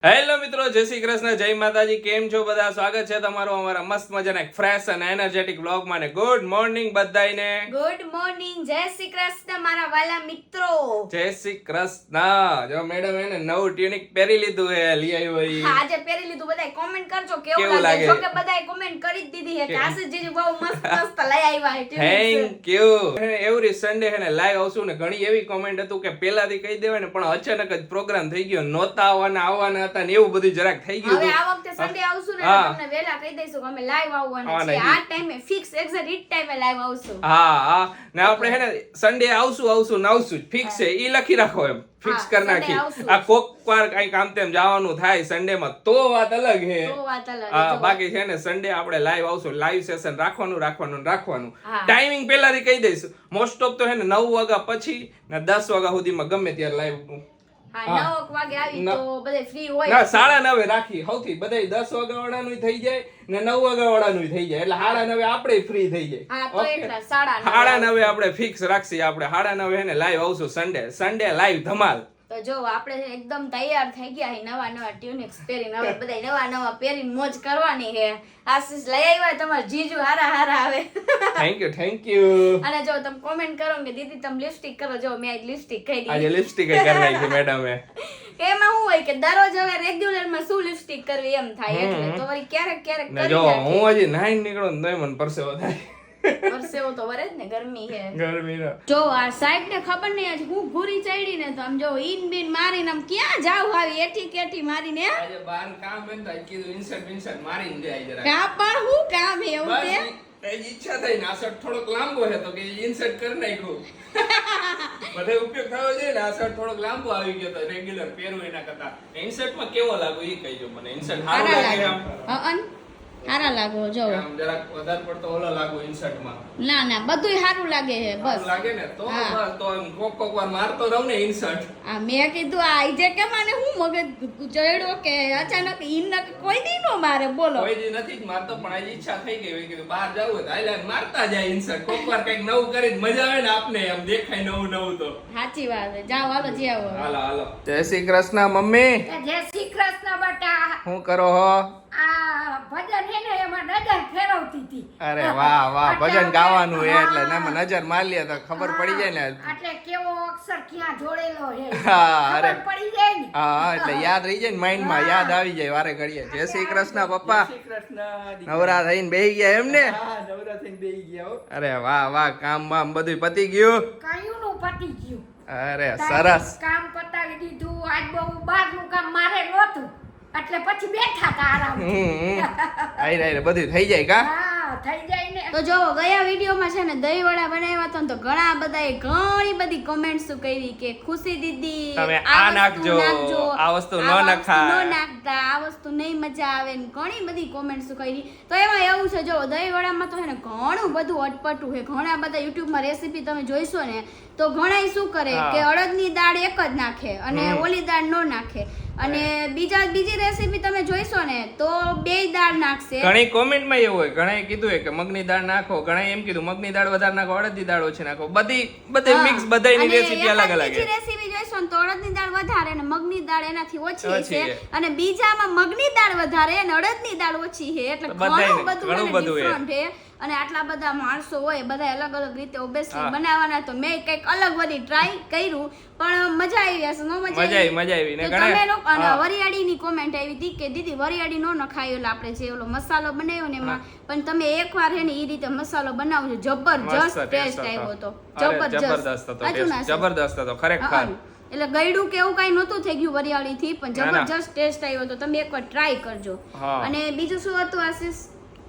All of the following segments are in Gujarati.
હેલો મિત્રો, જય શ્રી કૃષ્ણ, જય માતાજી. કેમ છો બધા? સ્વાગત છે તમારું અમારા મસ્ત મજાના એક ફ્રેશ અને એનર્જેટિક બ્લોગમાં. ને ગુડ મોર્નિંગ બધાયને. ગુડ મોર્નિંગ, જય શ્રી કૃષ્ણ મારા વાલા મિત્રો. જય શ્રી કૃષ્ણ. જો મેડમ એને નવું ટ્યુનિક પહેરી લીધું હે, લઈ આવ્યો ઈ. આજે પહેરી લીધું. બધાય કોમેન્ટ કરજો કેવું લાગે. જો કે બધાય કોમેન્ટ કરી જ દીધી હે કે આશીષજી બહુ મસ્ત મસ્ત લઈ આવ્યા હે tunic. Thank you. Every Sunday હેને લાઈવ આવશું ને ઘણી એવી કોમેન્ટ હતું કે પહેલાથી કહી દેવાય ને, પણ અચાનક જ પ્રોગ્રામ થઈ ગયો, નહોતા આવવાના હતા ને એવું બધું જરાક થઈ ગયું. હવે આ વખતે સન્ડે આવશું ને તમને વેલા કહી દઈશું કે અમે લાઈવ આવવાના છે. આ ટાઈમે ફિક્સ એક્ઝેક્ટ ઈ ટાઈમે લાઈવ આવશું. હા ને આપણે હેને સન્ડે આવશું ફિક્સ છે ઈ લખી રાખો, એમ ફિક્સ કરી નાખી. આ કોક વાર કઈ કામ તેમ જવાનું થાય સન્ડે માં તો વાત અલગ હે. બાકી છે ને સન્ડે આપણે લાઈવ આવશું. લાઈવ સેશન રાખવાનું. ટાઈમિંગ પહેલાથી કહી દઈશું. મોસ્ટ ઓફ તો હે ને 9 વાગ્યા પછી ને 10 વાગ્યા સુધીમાં ગમે ત્યારે લાઈવ. હા, 9 વાગે આવી તો બધે ફ્રી હોય. ના, 9:30 રાખી. સૌથી બધાય 10 વાગ્યા વાળાનું થઈ જાય ને 9 વાગ્યા વાળાનું થઈ જાય, એટલે 9:30 આપણે ફ્રી થઈ જાય. હા, તો એટલા 9:30 આપણે ફિક્સ રાખશી. આપણે 9:30 હે ને લાઈવ આવશું સન્ડે લાઈવ ધમાલ. તો જો આપણે એકદમ તૈયાર થઈ ગયા હે, નવા ટ્યુનિક્સ પહેરીને. હવે બધાય નવા પહેરીને મોજ કરવાની હે. આશીષ લઈ આવ્યા તમારા જીજુ હારા આવે. Thank you. અને જો તમે કોમેન્ટ કરો કે દીદી તમે લિપસ્ટિક કરો, જો મેં આજ લિપસ્ટિક કરી દીધી. આજે લિપસ્ટિક કરી નાખી મેડમે. એમાં શું હોય કે દરરોજ હવે રેગ્યુલર માં શું લિપસ્ટિક કરવી એમ થાય, એટલે તો વળી ક્યારેક કરી જો હું હજી નાઈન નીકળો ને તોય મને પરસેવો થાય. પરસેવો તો વરે જ ને, ગરમી હે. ગરમીનો જો આ સાહેબ ને ખબર નહીં આજ હું ભૂરી ચડી ને તો આમ જો ઈન બીન મારીને આમ ક્યાં જાવ આવી એઠી કેઠી મારીને. આજે બાર કામ હે તો કીધું ઇન્સર્ટ મારીને જાય જરા. કા પણ હું કામ હે એવું તે બસ ઈચ્છા થઈ ને આ શર્ટ થોડોક લાંબો હે તો કે ઇન્સર્ટ કરી નાખ્યું. બધે ઉપયોગ થયો છે ને, આ શર્ટ થોડોક લાંબો આવી ગયો તો રેગ્યુલર પહેરું એના કરતા ઇન્સર્ટ માં કેવો લાગુ ઈ કહીજો મને. ઇન્સર્ટ સારું લાગે આમ? સારા લાગો જો આમ જરાક વધારે પડતો ઓલો લાગુ ઇન્સર્ટ માં. ના બધુંય સારું લાગે છે. બસ લાગે ને તો બસ તો એમ કોક વાર મારતો રહું ને ઇન્સર્ટ. આ મેં કીધું આ જે કે મને હું મગજ ચડ્યો કે અચાનક ઈન કોઈ દી નો મારે, બોલો. કોઈ દી નથી જ મારતો, પણ આજે ઈચ્છા થઈ ગઈ કે બહાર જવું હોય તો આઈલાન મારતા જાય ઇન્સર્ટ. કોક વાર કઈક નવું કરી મજા આવે ને આપને, એમ દેખાય નવું તો. સાચી વાત છે. જાઓ હાલો જે આવો. હાલો. જય શ્રી કૃષ્ણ મમ્મી. જય શ્રી કૃષ્ણ બેટા. શું કરો હો? આ ભજન હે ને એમાં નજર ફેરવતી હતી. અરે વાહ ભજન ગાવાનું હે એટલે એમાં નજર મારી લે તો ખબર પડી જાય ને. એટલે કેવો અક્ષર ક્યાં જોડેલો હે હા, અરે ખબર પડી જાય ને. હા, એટલે યાદ રહી જાય ને, માઇન્ડ માં યાદ આવી જાય વારે ઘડીએ. જય શ્રી કૃષ્ણ પપ્પા. નવરા થઈને બેહી ગયા એમ ને? અરે વાહ કામ બામ બધું પતી ગયું? કયું નું પતી ગયું. અરે સરસ. કામ પતાવી દીધું. આજ બહુ બહારનું કામ મારે નહોતું એટલે પછી બેઠા હતા આરામ. આઈ બધું થઈ જાય કા? હા, થઈ જાય ને. તો જો ગયા વિડીયોમાં છે ને દહીં વડા બનાવ્યા હતા ને તો ઘણા બધાએ ઘણી બધી કોમેન્ટ્સ કરી કે ખુશી દીદી તમે આ નાખજો, આ વસ્તુ ન નાખાય, ન નાખતા, આ વસ્તુ નહીં મજા આવે ને ઘણી બધી કોમેન્ટ્સ કરી. તો એમાં એવું છે જો દહીં વડામાં તો છે ને ઘણું બધું અટપટું છે. ઘણા બધા યુટ્યુબમાં રેસીપી તમે જોઈશો ને તો ઘણા શું કરે કે અડદની દાળ એક જ નાખે અને ઓલી દાળ ન નાખે, અને બીજી રેસીપી તમે જોઈશો ને તો બે દાળ નાખશે. ઘણી કોમેન્ટમાં એવું હોય, ઘણાએ કીધું કે મગની દાળ નાખો, ઘણાએ એમ કીધું મગની દાળ વધારે નાખો, અડદની દાળ ઓછી નાખો. બધી મિક્સ બધાની રેસીપી અલગ અલગ છે. રેસીપી જોઈશો ને તો અડદની દાળ વધારે અને મગની દાળ એનાથી ઓછી છે, અને બીજામાં મગની દાળ વધારે અને અડદની દાળ ઓછી છે. એટલે ઘણું બધું ડિફરન્ટ છે. અને આટલા બધા માણસો હોય, બધા અલગ અલગ રીતે ઓબ્વિયસલી બનાવવાના, તો મેં કંઈક અલગ બધી ટ્રાય કર્યું પણ મજા આવી હશે. નો મજા આવી ને તમે લોકો. અને વરિયાળીની કોમેન્ટ આવી હતી કે દીદી વરિયાળી નો નખાય, એટલે આપણે જે ઓલો મસાલો બનાવ્યો ને એમાં પણ તમે એકવાર હે ને એ રીતે મસાલો બનાવજો, જબરજસ્ત ટેસ્ટ આવ્યો હતો. જબરદસ્ત હતો ખરેખર. એટલે ગયડું કે એવું કઈ નહોતું થઈ ગયું વરિયાળી થી, પણ જબરજસ્ત ટેસ્ટ આવ્યો હતો. તમે એકવાર ટ્રાય કરજો. અને બીજું શું હતું આશીષ?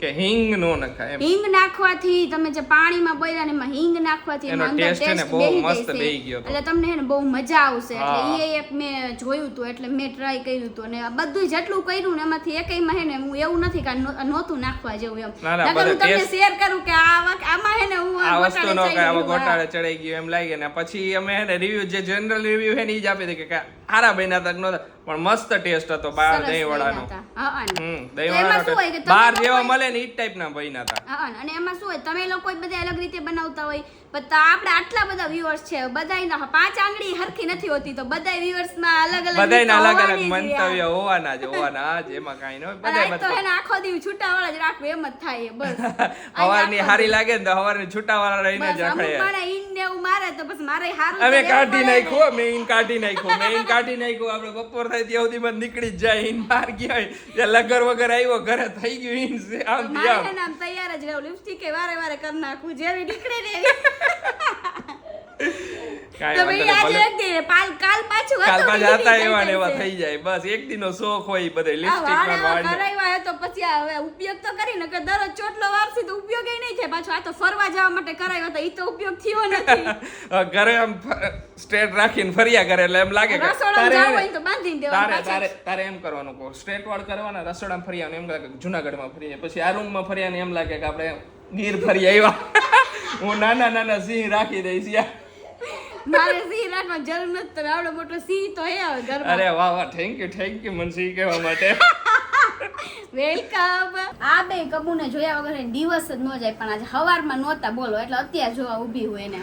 કે હિંગ નો નખાય. હિંગ નાખવાથી તમે જે પાણીમાં બોલ્યા ને એમાં હિંગ નાખવાથી એનો ટેસ્ટ બહુ મસ્ત બેહી ગયો, એટલે તમને હે ને બહુ મજા આવશે. એટલે એ એક મેં જોયું હતું એટલે મેં ટ્રાય કર્યું હતું. અને બધું જેટલું કર્યું ને એમાંથી એકયમાં હે ને હું એવું નથી કે નહોતું નાખવા જેવું એમ. નકર હું તમને શેર કરું કે આમાં હે ને હું આ વસ્તુ નો કે આમાં ગોટાળે ચડાઈ ગયું એમ લાગે ને. પછી અમે હે ને રિવ્યુ જે જનરલ રિવ્યુ હે ને ઈ જ આપી દે કે હારા બન્યા તક નો, પણ મસ્ત ટેસ્ટ હતો બહાર દહીં વડાનો. દહીં વડાનો બહાર જેવા મળે ને ઈ ટાઈપ ના બન્યા હતા. અને એમાં શું હોય તમે લોકો બધા અલગ રીતે બનાવતા હોય, પણ તો આપણે આટલા બધા વ્યુઅર્સ છે, બધાયના 5 આંગળી હરખી નથી હોતી, તો બધા વ્યુઅર્સ માં અલગ અલગ બધાયના અલગ અલગ મંતવ્ય હોવાના જ એમાં કાઈ ન હોય. બધાય તો એને આખો દિવસ છૂટાવાળા જ રાખવું એમ જ થાય બસ. હવારની હારી લાગે ને તો હવારની છૂટાવાળા રહીને જ રખડે. મને ઈન ને એવું મારે તો બસ મારે હારું અમે કાઢી નાખ્યો, મેં ઈન કાઢી નાખ્યું. આપણે બપોર થાય ત્યાં સુધીમાં નીકળી જ જાય. ઈન બહાર ગયા હોય લગર વગર આવ્યો ઘરે થઈ ગયું ઈન આમ મારે નામ તૈયાર જ રહેવું, લિપસ્ટિક એ વારે વારે કરી નાખું જેવી નીકળે ને તો ભાઈ આજે એક દી કાલ પાછું હતા એવા થઈ જાય. બસ એક દિનનો શોખ હોય બધે લિપસ્ટિક માં વાળ કરાવ્યા તો પછી હવે ઉપયોગ તો કરી ને કે દરરોજ ચોટલો વારસી તો ઉપયોગ નહીં થાય. પાછો આ તો ફરવા જવા માટે કરાવ્યો તો ઈ તો ઉપયોગ થયો નથી. ઘરે આમ સ્ટ્રેટ રાખીને ફર્યા કરે એટલે એમ લાગે કે રસોડામાં જાવ હોય તો બાંધી દેવાનું. તારે એમ કરવાનું કહો, સ્ટ્રેટ વાળ કરવાના, રસોડામાં ફર્યા એમ લાગે જુનાગઢમાં ફરીએ, પછી આ રૂમમાં ફર્યા ને એમ લાગે કે આપણે ગીર ફરી આવ્યા. હું નાના સિંહ રાખી દઈશ યાર. મારે સિંહ રાખવાની જરૂર નથી, તમે આવડો મોટો સિંહ તો હે હવે ઘરમાં. અરે વાહ થેન્ક યુ મને સિંહ કહેવા માટે. વેલકમ. આ બે કબૂને જોયા વગર દિવસ જ ન જાય, પણ આજે હવારમાં નહોતા બોલો એટલે અત્યારે જોવા ઊભી હોય ને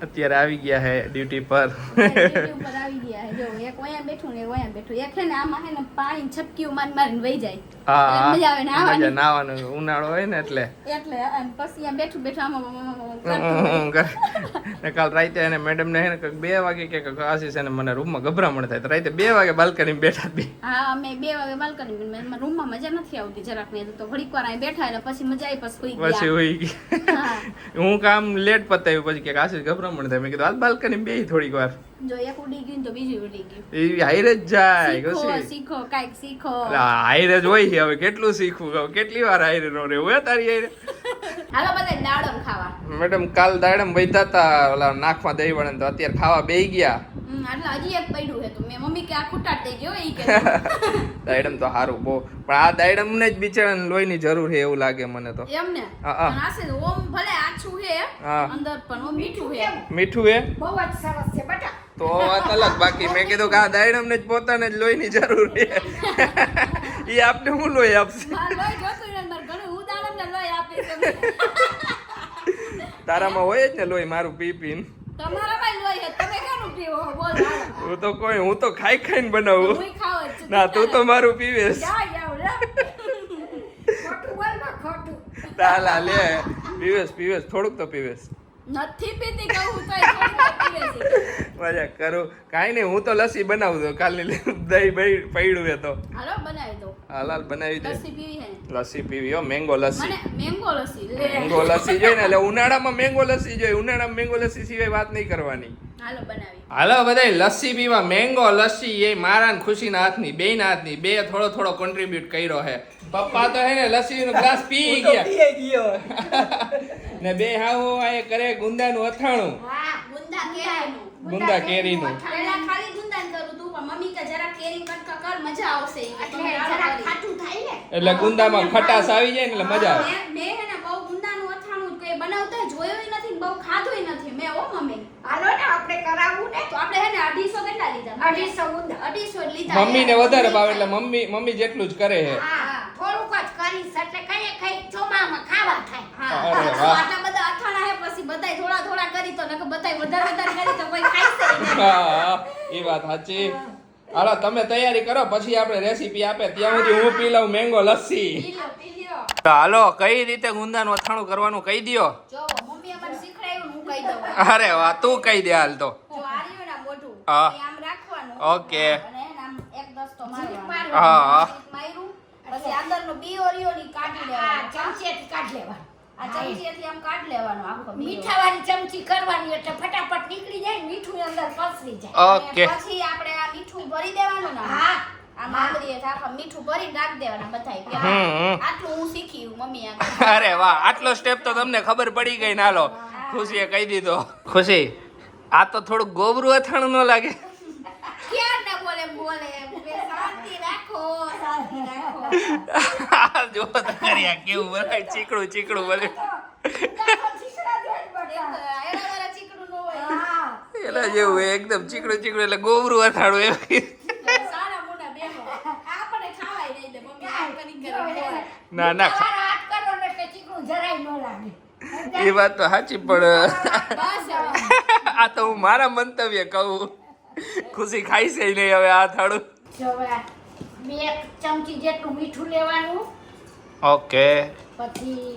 અત્યારે આવી ગયા હે ડ્યુટી પર. ડ્યુટી ઉપર આવી ગયા હે. જો એક અહીંયા બેઠું ને એક અહીંયા બેઠું. એક હે ને આમાં હે ને પાણી છપકીઓ મારીને વહી જાય. હા મજા આવે ને નાવાનું ઉનાળો હોય ને એટલે અને પછી અહીંયા બેઠું આમાં કાલ રાતે એને મેડમ ને 2 વાગે કે આશીષ એને મને રૂમમાં ગભરામણ થાય તો રાતે 2 વાગે બાલ્કની બેઠા બી. હા અમે 2 વાગે બાલ્કની રૂમમાં મજા નથી આવતી જરાક ને તો ઘડીક વાર અહીં બેઠા એટલે પછી મજા આવી પછી હોઈ ગઈ. હું કામ લેટ પતાવ્યું પછી કે આશીષ ગભરામણ થાય, મેં કીધું હાલ બાલ્કની બેહી થોડીક વાર. જો એક ઉડી ગયું તો બીજું ઉડી ગયું. એ હાઈરે જ જાય. શીખો કાઈક શીખો. હાઈરે જ હોય હવે કેટલું શીખવું, કેટલી વાર હાઈરે નો રહેવું હે તારી હાઈરે. હાલો બધા દાડમ ખાવા. મેડમ કાલ દાડમ વૈધા હતા ઓલા નાખમાં દહીં વળે તો અત્યારે ખાવા બેહી ગયા. એટલે હજી એક પડ્યું છે તો મેં મમ્મી કે આ ખૂટાડ દઈ ગયો ઈ કે દાડમ તો સારું બહુ, પણ આ દાડમ ને જ બિચારાને લોહીની જરૂર છે એવું લાગે મને તો. એમ ને આસે ઓમ ભલે આછું છે અંદર પણ ઓ મીઠું છે. મીઠું છે બહુ જ સરસ છે બેટા. તો વાત અલગ. બાકી મેં કીધું કે આ દાડમ ને જ પોતાને જ લોહીની જરૂર છે. ઈ આપને હું લોહી આપશે? લોહી જોતું ને માર ઘરે હું દાડમ ને લોહી આપીશ. તારામાં હોય જ ને લોહી, મારું પી પીને. તમારામાં લોહી છે, તમે કેનું પીવો બોલ? હું તો ખાઈને બનાવું. હું ખાવ જ. ના તું તો મારું પીવેસ. ખોટું બોલ માં ખોટું. તાલા લે પીવેસ થોડુંક તો પીવેસ. નથી પીતી કહું તો પીવે છે. મજાક કરું. કાઈ નહીં, હું તો લસ્સી બનાવું તો કાલની દહીં પડ્યું હે તો હાલો બનાવી દો. હાલ બનાવી દે. લસ્સી પીવી હે? લસ્સી પીવી હો, મેંગો લસ્સી. મને મેંગો લસ્સી મેંગો લસ્સી જોઈએ ને એટલે ઉનાળામાં મેંગો લસ્સી જોઈએ. ઉનાળામાં મેંગો લસ્સી સિવાય વાત નહીં કરવાની. હાલો બનાવી. હાલો બધાય લસ્સી પીવા. મેંગો લસ્સી એ મારા ને ખુશીના હાથની, બેયના હાથની. બે થોડો કોન્ટ્રીબ્યુટ કર્યો હે. પપ્પા તો હે ને લસ્સીનો ગ્લાસ પી ગયા ને બે હાવ આ કરે ગુંદાનું અથાણું. હા ગુંદા કેરીનું. પહેલા ખાલી ગુંદાન કરું તું પણ મમ્મી કે જરા કેરી કટકા કર મજા આવશે. એટલે જરા ખાટું થાય ને એટલે ગુંદામાં ખટાશ આવી જાય ને એટલે મજા આવે. મે હે ને બહુ ગુંદાનું અથાણું કઈ બનાવતા જોયું નથી, બહુ ખાધુંય નથી મે ઓ મમ્મી. હાલો ને આપણે કરાવવું ને તો આપણે હે ને 250 કેટલા લીધા? 250 ગુંદા. 250 લીધા. મમ્મીને વધારે ભાવે એટલે મમ્મી જેટલું જ કરે છે. હા થોડુંક જ કરીશ એટલે કઈ ચોમામાં ખાવા થાય. અરે વાહ. આટલા બધા અથાણા હે પછી બધાય થોડા કરી તો નકર બધાય વધારે કરી તો કોઈ ખાઈશે નહીં. હા એ વાત સાચી. હાલો તમે તૈયારી કરો પછી આપણે રેસીપી આપે ત્યાં સુધી હું પી લઉં મેંગો લસ્સી. પી લ્યો. હાલો કઈ રીતે ગુંદાનું અથાણું કરવાનું કહી દ્યો. જો મમ્મીએ મને શીખડાવ્યું હું કહી દઉં. અરે વાહ તું કહી દે હાલ તો. જો આર્યો ના મોઢું હા. એ આમ રાખવાનું. ઓકે. અને આમ એક દસ્તો મારવાનો. હા. માર્યું પછી અંદરનો બીઓ ની કાઢી લેવાનો. ચમચીથી કાઢ લેવાનું. આ ચમચીથી આમ કાઢી લેવાનો આખો બીઓ. મીઠાવાળી ચમચી કરવાની એટલે ફટાફટ નીકળી જાય ને મીઠું અંદર પસરી જાય. ઓકે. પછી આપણે આ મીઠું ભરી દેવાનું ને. હા આ માગરીએ આખા મીઠું ભરી રાખી દેવાના બધાય. આટલું હું શીખી મમ્મી આગળ. અરે વાહ આટલો સ્ટેપ તો તમને ખબર પડી ગઈ ને. હાલો ખુશીએ કહી દીધો. ખુશી આ તો થોડું ગોબરું અથાણું ન લાગે? ક્યાં ના બોલે શાંતિ રાખો. જો તો કર્યા કેવું બોલાય ચીકણું બોલે. એના ચીકણું ન હોય. એના જેવું એકદમ ચીકણું એટલે ગોબરું અથાણું એમ. સારા મોટા બેહો. આપણે ખાવાય નહીં દે મમ્મી આ કરી. ના હાથ કરો ને એટલે ચીકણું જરાય ન લાગે. એ વાત તો સાચી પણ બસ આ તો હું મારા મંતવ્ય કહું. ખુશી ખાઈ છે નહીં હવે આ થાળું. જો હવે 2 ચમચી જેટલું મીઠું લેવાનું. ઓકે. પછી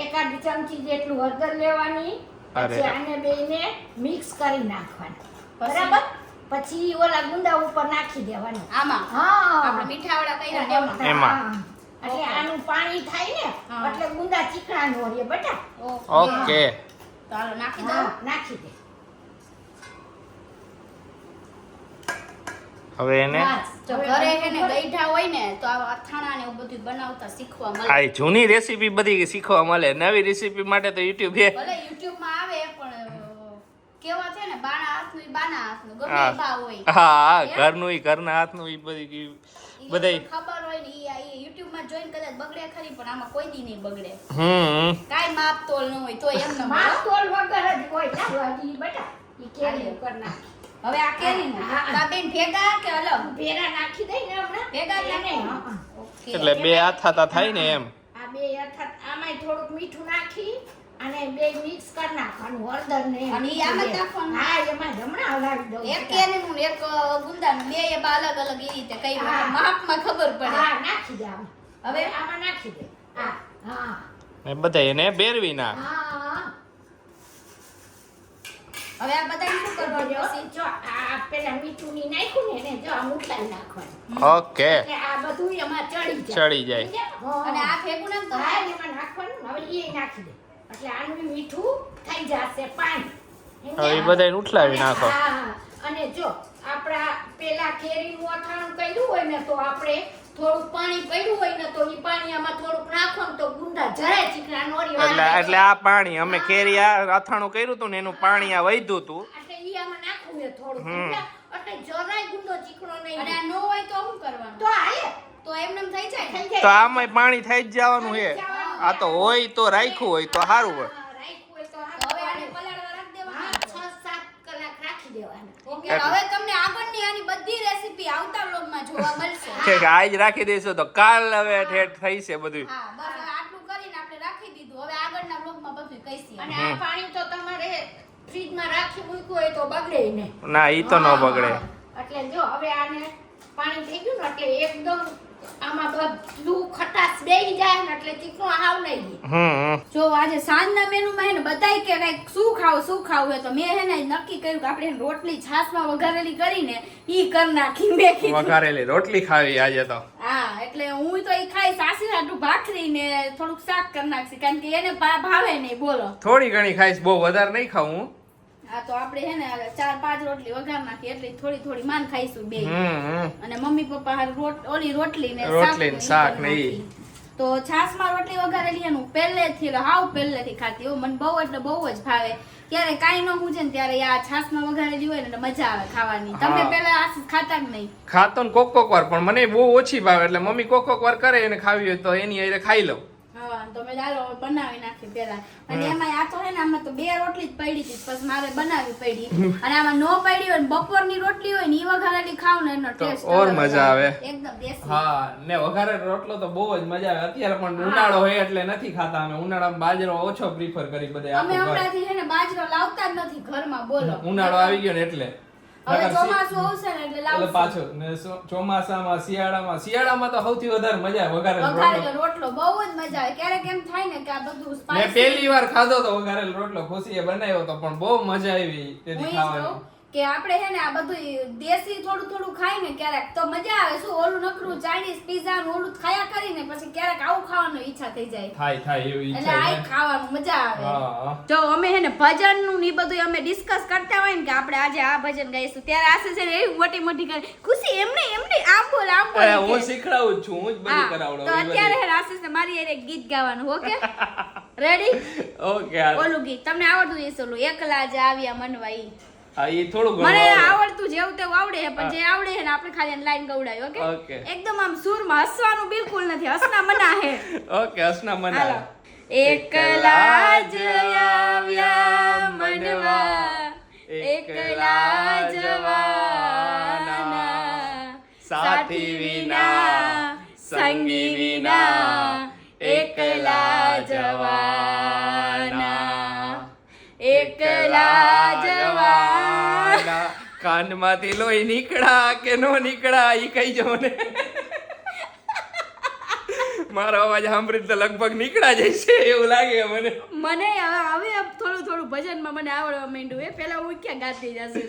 1 ચમચી જેટલું હળદર લેવાની. પછી આને બેને મિક્સ કરી નાખવાનું. બરાબર. પછી ઓલા ગુંદા ઉપર નાખી દેવાનું. આમાં હા આપણે મીઠાવાળા કર્યા એમાં. એટલે આનું પાણી થાય ને એટલે ગુંદા ચીકણા નો રહે બેટા. ઓકે. ચાલો નાખી દો. નાખી દે. હવે એને જો ઘરે હે ને ગઈઢા હોય ને તો આ અથાણા ને એવું બધું બનાવતા શીખવા મળે. આ જૂની રેસીપી બધી શીખવા મળે. નવી રેસીપી માટે તો યુટ્યુબ છે. ભલે YouTube માં આવે પણ કેવા છે ને બાણા હાથનું ઈ બાના હાથનું ગમે ઈ ભાવ હોય. હા ઘરનું ઈ ઘરના હાથનું ઈ બધી બધાય ખબર હોય ને ઈ YouTube માં જોઈને કદાચ બગડે ખરી પણ આમાં કોઈ દી નહીં બગડે. કાઈ માપ તોલ ન હોય તો એમને માપ તોલ વગર જ હોય લાવવાની બેટા. ઈ કેરી ઉપર નાખી. હવે આ કેરી ને બેન ભેગા કે અલગ ભેગા નાખી દઈ ને હમણાં ભેગા નાખે. ઓકે. એટલે બે હાથાતા થાય ને એમ. આ બે અર્થાત આમાંય થોડુંક મીઠું નાખી અને બે મિક્સ કરી નાખવાનું હળદર ને અને ઈ આમાં જ નાખવાનું? હા એમાં હમણાં હલાવી દઉં. એક કેરીનું ને એક ગુંદાનું બે એ અલગ અલગ એ રીતે કઈ માપમાં ખબર પડે. હા નાખી દે આમાં. હવે આમાં નાખી દે. હા હા ને બધા એને બેરવી નાખ. હા. હવે આ બધાને શું કરવાનું પછી? જો આ પેલા મીઠું ની નાખ્યું ને એને જો આમ ઉઠાવી નાખવાનું. ઓકે. એટલે આ બધું એમાં ચડી જાય. ચડી જાય. અને આ ભેગું નામ તો હા એમાં નાખવાનું. હવે એ નાખી દે એટલે આનું મીઠું થઈ જશે પાણી. હવે એ બધાને ઉઠલાવી નાખો. હા અને જો આપણા પેલા કેરીનું અથાણું કર્યું હોય ને તો આપણે થોડું પાણી પડ્યું હોય ને તો ઈ પાણી આમાં થોડુંક નાખો ને તો ગુંદા જરાય ચીકણા નો રહે. એટલે આ પાણી અમે કેરી આ અથાણું કર્યું હતું ને એનું પાણી આ વહ્યું હતું. એટલે ઈ આમાં નાખવું છે થોડું. એટલે જરાય ગુંદો ચીકણો નહીં. અને આ નો હોય તો શું કરવાનું? તો હાલે તો એમનેમ થઈ જાય ને? થઈ જાય. તો આમાંય પાણી થઈ જ જવાનું છે. આ તો હોય તો રાખ્યું હોય તો સારું હોય. રાખ્યું હોય તો તો હવે આને પલાળવા રાખી દેવાનું. 6-7 કલાક રાખી દેવાના. ઓકે. હવે તમને આગળની આની બધી રેસીપી આવતા વ્લોગમાં જોવા મળશે. કે આજ રાખી દઈશું તો કાલ હવે ઠેઠ થઈ છે બધું. હા બસ હવે આટલું કરીને આપણે રાખી દીધું. હવે આગળના વ્લોગમાં બધું કહીશું. અને આ પાણી તો તમારે ફ્રીજમાં રાખી મૂક્યું હોય તો બગડે નહીં. ના ઈ તો ન બગડે. એટલે જો હવે આને પાણી થઈ ગયું ને એટલે એકદમ આમાં બધું ખટાશ બેહી જાય ને એટલે ચીકણું હાવ નહીં. જો આજે સાંજના મેનુમાં હે ને બધાય કે કઈક શું ખાવું હે તો મેં હે ને નક્કી કર્યું કે આપણે રોટલી છાશમાં વઘારેલી કરીને ઈ કર નાખી મેં કીધું. વઘારેલી રોટલી ખાવી આજે તો. હા એટલે હું તો ઈ ખાઈ સાસી હાટું ભાખરી ને થોડુંક શાક કરી નાખી કારણ કે એને ભાવે નહીં બોલો. થોડી ઘણી ખાઈશ બહુ વધારે નહીં ખાવું. હા તો આપણે હે ને 4-5 રોટલી વઘાર નાખી એટલે થોડી માન ખાઈશું બે. અને મમ્મી પપ્પા હાર ઓલી રોટલી ને શાક ને ઈ. તો છાશમાં રોટલી વઘારેલી હે હું પહેલેથી ખાતી હો. મને બહુ એટલે બહુ જ ભાવે. ક્યારે કાઈ ન પૂછે ને ત્યારે આ છાશમાં વઘારેલી હોય ને એટલે મજા આવે ખાવાની. તમે પહેલા આ ખાતા જ નહીં? ખાતો ને કોક વાર પણ મને બહુ ઓછી ભાવે એટલે મમ્મી કોક વાર કરે એને ખાવી હોય તો એની હારે ખાઈ લઉં. હા તો મેં ચાલો બનાવી નાખી પેલા. અને એમાં આ તો હે ને આમાં તો 2 રોટલી જ પડી હતી પછી મારે બનાવી પડી. અને આમાં નો પડી હોય ને બપોરની રોટલી હોય ને ઈ વઘારેલી ખાવ ને એનો ટેસ્ટ ઓર મજા આવે એકદમ દેશી. હા ને વઘારેલો રોટલો તો બહુ જ મજા આવે. અત્યારે પણ ઉનાળો હોય એટલે નથી ખાતા અમે. ઉનાળામાં બાજરો ઓછો પ્રિફર કરી બધા. અમે હમણાંથી હે ને બાજરો લાવતા જ નથી ઘરમાં બોલો. ઉનાળો આવી ગયો ને એટલે. હવે ચોમાસું આવશે ને એટલે લાવશું. પાછું ને ચોમાસામાં શિયાળામાં તો સૌથી વધારે મજા આવે વઘારેલો રોટલો બહુ જ મજા આવે. ક્યારેક એમ થાય ને કે આ બધું મેં પહેલી વાર ખાધો તો વઘારેલો રોટલો ખુશીએ બનાવ્યો તો પણ બહુ મજા આવી તેથી ખાવાની. કે આપણે હે ને આ બધું દેશી થોડું ખાઈ ને ક્યારેક તો મજા આવે. શું ઓલું નકરું ચાઇનીઝ પિઝા ને ઓલું ખાયા કરીને પછી ક્યારેક આવું ખાવાનું ઈચ્છા થઈ જાય. થાય એવી એટલે ઈચ્છા આ ખાવાનું મજા આવે. હા જો અમે હે ને ભજન નું ને બધું અમે ડિસ્કસ કરતા હોય ને કે આપણે આજે આ ભજન ગાઈશું ત્યારે આશે છે ને એવી મોટી કરે ખુશી એમને આમ બોલ હું શીખડાવું છું. હું જ બધું કરાવડું. તો અત્યારે હે આશે છે મારી એક ગીત ગાવાનું. Okay ready? ઓકે ઓલું ગીત તમને આવડતું હશે ઓલું એકલા જ આવ્યા મનવા ઈ. હા એ થોડું મને આવડતું જેવું તેવું આવડે છે પણ જે આવડે છે ને આપણે ખાલી લાઈન ગવડાવી. ઓકે એકદમ આમ સુરમાં હસવાનું બિલકુલ નથી. હસના મના હે. ઓકે હસના મના. એકલા જ આવ્યા મનવા એકલા જવાના સાથી વિના સંગી વિના એકલા જવાના એકલા જવાન. કાનમાંથી લોહી નીકળા કે નો નીકળા ઈ કઈ જો ને મારો અવાજ સાંભળીને તો લગભગ નીકળા જશે એવું લાગે મને. મને હવે થોડું થોડું ભજનમાં મને આવડવા માંડ્યું એ પેલા હું ક્યાં ગાતી જશે.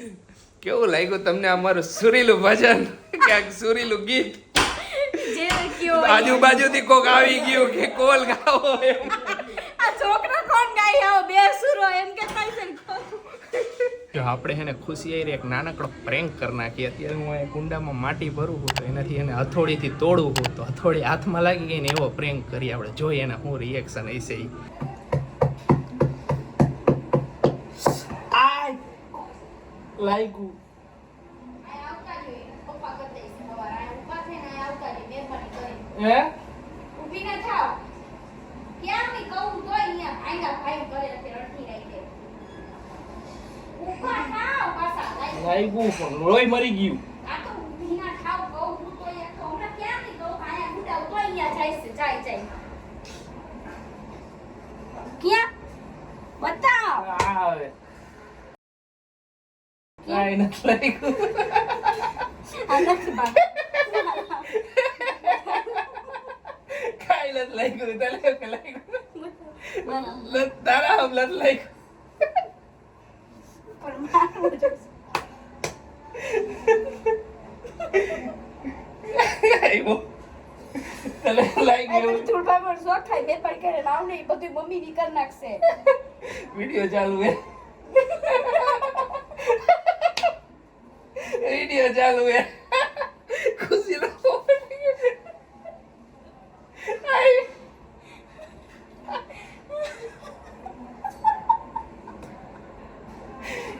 કેવું લાગ્યું તમને અમારું સુરીલું ભજન ક્યાંક સુરીલું ગીત જે કયો આજુબાજુથી કોક આવી ગયું કે કોલ ગાવો એમ. આ છોકરો કોણ ગાય આવો બે સુરો એમ કે થાય છે ને. જો આપણે એને ખુશી આવી એક નાનકડો પ્રેન્ક કરી નાખી. અત્યારે હું આ કુંડામાં માટી ભરું છું તો એનાથી એને હથોડીથી તોડવું છું તો હથોડી હાથમાં લાગી ગઈ ને એવો પ્રેન્ક કરી આપણે જોઈએ એને શું રિએક્શન હશે ઈ. લાગ્યું હે ઊભી ના થાવ ક્યાં ની કહું તો અહીંયા ભાંગા ભાઈ કરે તે રડતી રહી છે. ઊભા થાવ પાછા લાગ્યું પણ લોહી મરી ગયું. આ તો ઊભી ના થાવ કહું હું તો એક તો હમણાં ક્યાં ની કહું આયા ગુડાવ તો અહીંયા જાય છે જાય ક્યાં બતાવ આવે કાઈ નથી લાગ્યું. આ નથી બાપ કાઈ નથી લાગ્યું તને કે લાગ્યું તારા હમ નથી લાગ્યું પણ મારું જો આવ્યો તને લાગ્યું ચૂડવા પર શોખ થાય બે પણ કરે નાવ ને બધું મમ્મી ની કર નાખશે. વિડિયો ચાલુ હે વિડિયો ચાલુ હે ખુશી નો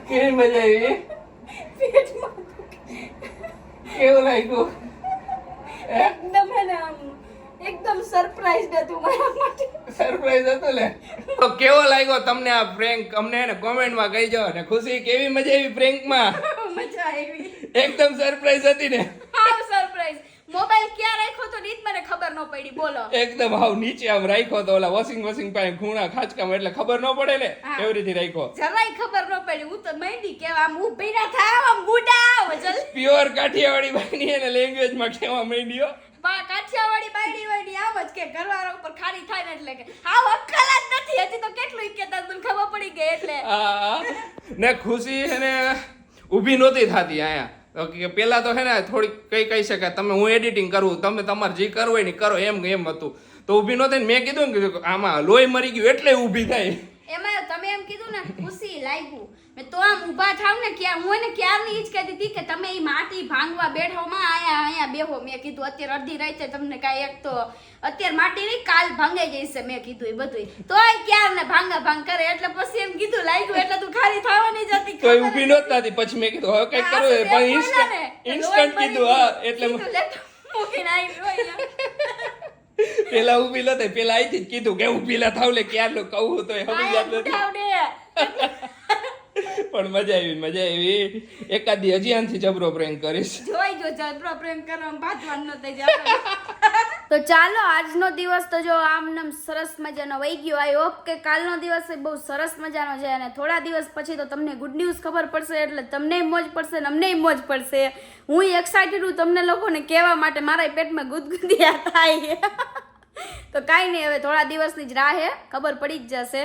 કેવી મજા આવી પેટમાં કેવું લાગ્યું એકદમ હે ને આમ એકદમ સરપ્રાઈઝ હતું મારા માટે. સરપ્રાઈઝ હતું લે. તો કેવો લાગ્યો તમને આ પ્રેન્ક અમને એને કોમેન્ટમાં કહીજો ને ખુશી કેવી મજા આવી પ્રેન્કમાં. મજા આવી એકદમ સરપ્રાઈઝ હતી ને. હાવ સરપ્રાઈઝ. મોબાઈલ ક્યાં રાખ્યો તો નીત મને ખબર ન પડી બોલો. એકદમ હાવ નીચે આમ રાખ્યો તો ઓલા વોશિંગ પાસે ખૂણા ખાચકામાં એટલે ખબર ન પડે ને એવી રીતે રાખ્યો. જરાય ખબર ન પડી હું તો માંડી કે આમ ઊભી ના થાવ આમ ગુડાવ જલ. પ્યોર કાઠિયાવાડી બાઈની એને લેંગ્વેજમાં કહેવા માંડ્યો. કાઠિયાવાડી બાયડી વાયડી આમ જ કે ઘરવાળા ઉપર ખાલી થાય ને એટલે કે હાવ અક્કલ જ નથી હજી તો કેટલું કેતા મને ખબર પડી ગઈ એટલે. ને ખુશી એને ઊભી નહોતી થતી આયા કે પેલા તો હે ને થોડીક કહી શકાય તમે હું એડિટિંગ કરું તમે તમારે જે કરવું હોય ને કરો એમ હતું તો ઊભી નહોતી ને મેં કીધું ને કે આમાં લોહી મરી ગયું એટલે ઊભી થાય. એમાં તમે એમ કીધું ને ખુશી લાગ્યું મેં તો આમ ઊભા થાવ ને ક્યાં હું એને ક્યારની ઈ જ કહેતી હતી કે તમે ઈ માટી ભાંગવા બેઠોમાં અહીંયા બેહો મેં કીધું અત્યારે અડધી રાતે તમને કાંઈ એક તો અત્યારે માટી નહીં કાલ ભાંગાઈ જઈશે મેં કીધું એ બધું તોય ક્યાર ને ભાંગ કરે એટલે પછી એમ કીધું લાગ્યું એટલે તું ખાલી થવાની જ હતી તો ઊભી નહોતી થતી પછી મેં કીધું હવે કંઈક કરવું પણ ઇન્સ્ટન્ટ કીધું હા એટલે મૂકીને આવી હોય પેલા ઊભી નહોતી પેલા અહીંથી જ કીધું કે ઊભી લા થાવ લે ક્યારનું કહું તો સમજી જાત નથી પણ મજા આવી એકાદી હજી આનથી જબરો પ્રેન્ક કરીશ. જોઈ જો જબરો પ્રેન્ક કરવામાં ભાતવાનું ન થઈ જાય. તો ચાલો આજનો દિવસ તો જો આમનામ સરસ મજાનો વહી ગયો. આઈ હોપ કે કાલનો દિવસ બહુ સરસ મજાનો છે અને થોડા દિવસ પછી તો તમને ગુડ ન્યૂઝ ખબર પડશે એટલે તમને મોજ પડશે ને અમને મોજ પડશે. હું એક્સાઇટેડ હું તમને લોકોને કહેવા માટે મારા પેટમાં ગુદગુદિયા થાય. તો કાંઈ નહીં હવે થોડા દિવસની જ રાહ હે ખબર પડી જ જશે.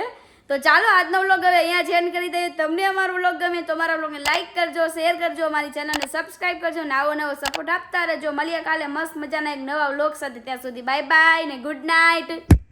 તો ચાલો આજનો વ્લોગ હવે અહીંયા જ એન્ડ કરી દઈએ. તમને અમારો વ્લોગ ગમે તો અમારા વ્લોગને લાઈક કરજો શેર કરજો અમારી ચેનલને સબસ્ક્રાઇબ કરજો ને આવો નવો સપોર્ટ આપતા રહેજો. મળીએ કાલે મસ્ત મજાના એક નવા વ્લોગ સાથે. ત્યાં સુધી બાય બાય ને ગુડ નાઇટ.